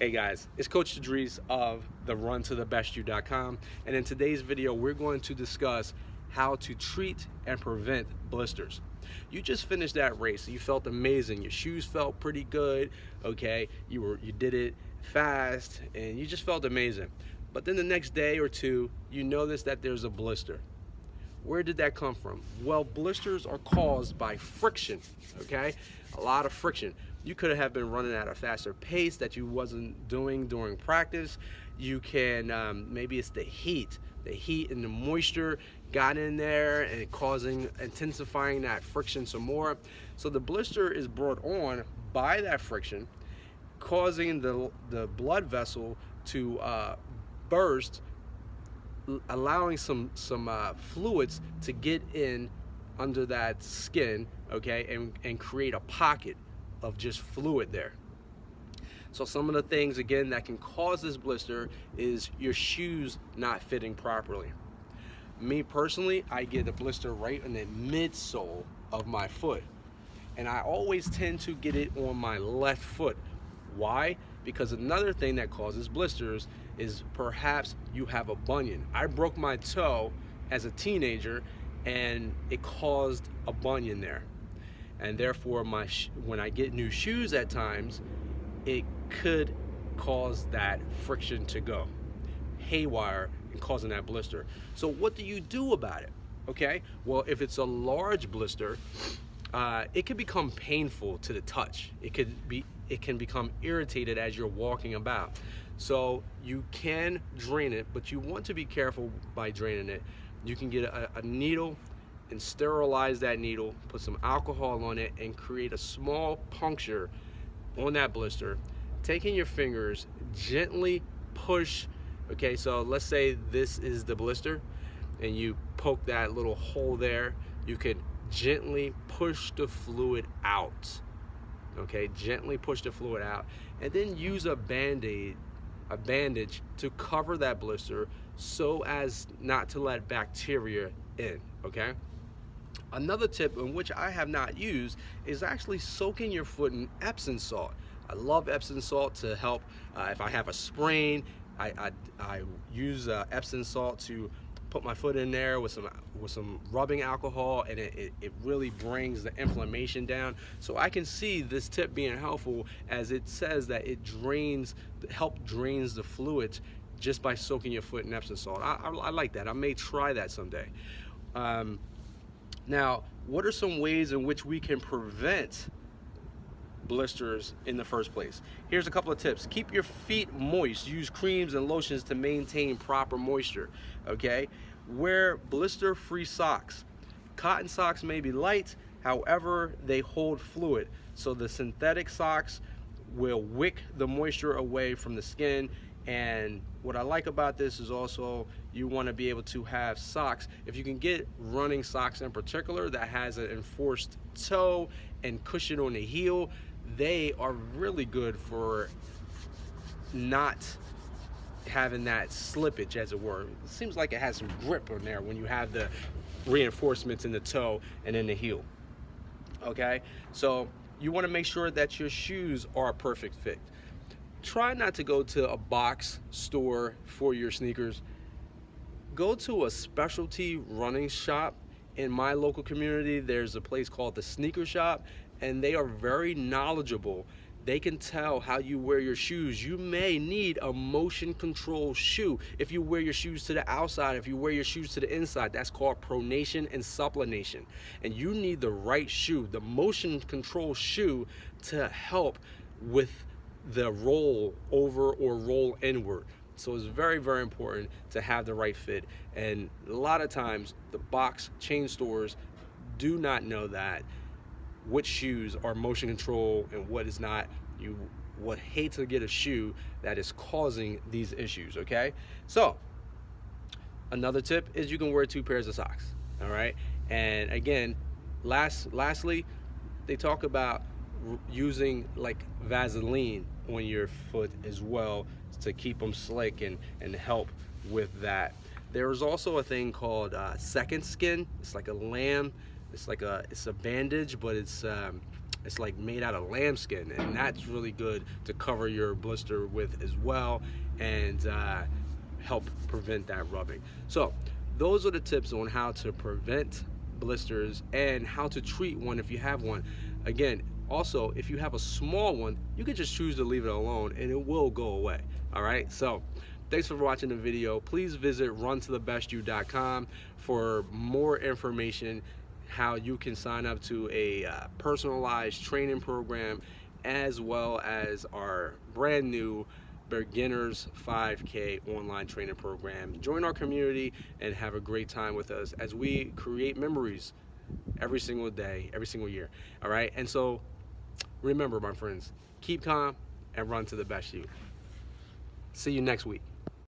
Hey guys, it's Coach Idris of the runtothebestyou.com, and in today's video we're going to discuss how to treat and prevent blisters. You just finished that race, you felt amazing, your shoes felt pretty good, okay, you did it fast and you just felt amazing. But then the next day or two you notice that there's a blister. Where did that come from? Well, blisters are caused by friction, okay? A lot of friction. You could have been running at a faster pace that you wasn't doing during practice. You can, maybe it's the heat and the moisture got in there and intensifying that friction some more. So the blister is brought on by that friction, causing the blood vessel to burst, allowing some fluids to get in under that skin, okay, and create a pocket of just fluid there. So some of the things again that can cause this blister is your shoes not fitting properly. Me personally, I get a blister right in the midsole of my foot, and I always tend to get it on my left foot. Why? Because another thing that causes blisters is perhaps you have a bunion. I broke my toe as a teenager and it caused a bunion there, and therefore when I get new shoes at times, it could cause that friction to go haywire and causing that blister. So what do you do about it? Okay, well, if it's a large blister, it can become painful to the touch. It can become irritated as you're walking about. So you can drain it, but you want to be careful by draining it. You can get a needle and sterilize that needle, put some alcohol on it, and create a small puncture on that blister. Taking your fingers, gently push. Okay, so let's say this is the blister and you poke that little hole there. You can gently push the fluid out. Okay, gently push the fluid out, and then use a bandage to cover that blister so as not to let bacteria in. Okay, another tip, in which I have not used, is actually soaking your foot in Epsom salt. I love Epsom salt to help if I have a sprain. I use Epsom salt to put my foot in there with some rubbing alcohol, and it really brings the inflammation down. So I can see this tip being helpful, as it says that it drains the fluids just by soaking your foot in Epsom salt. I like that. I may try that someday. Now, what are some ways in which we can prevent blisters in the first place? Here's a couple of tips. Keep your feet moist. Use creams and lotions to maintain proper moisture. Okay, wear blister-free socks. Cotton socks may be light, however they hold fluid, so the synthetic socks will wick the moisture away from the skin. And what I like about this is also you want to be able to have socks, if you can get running socks in particular, that has an enforced toe and cushion on the heel. They are really good for not having that slippage, as it were. It seems like it has some grip on there when you have the reinforcements in the toe and in the heel. Okay, so you want to make sure that your shoes are a perfect fit. Try not to go to a box store for your sneakers. Go to a specialty running shop. In my local community, there's a place called the Sneaker Shop, and they are very knowledgeable. They can tell how you wear your shoes. You may need a motion control shoe. If you wear your shoes to the outside, if you wear your shoes to the inside, that's called pronation and supination. And you need the right shoe, the motion control shoe, to help with the roll over or roll inward. So it's very, very important to have the right fit. And a lot of times the box chain stores do not know that, which shoes are motion control and what is not. You would hate to get a shoe that is causing these issues. Okay, so another tip is you can wear 2 pairs of socks. All right, and again, lastly, they talk about using like Vaseline on your foot as well to keep them slick and help with that. There is also a thing called second skin. It's like a lamb. It's a bandage, but it's It's like made out of lambskin, and that's really good to cover your blister with as well, and help prevent that rubbing. So those are the tips on how to prevent blisters and how to treat one if you have one. Again, also, if you have a small one, you can just choose to leave it alone and it will go away. All right, so thanks for watching the video. Please visit runtothebestyou.com for more information, how you can sign up to a personalized training program, as well as our brand new beginners 5K online training program. Join our community and have a great time with us as we create memories every single day, every single year. All right, and so remember, my friends, keep calm and run to the best you. See you next week.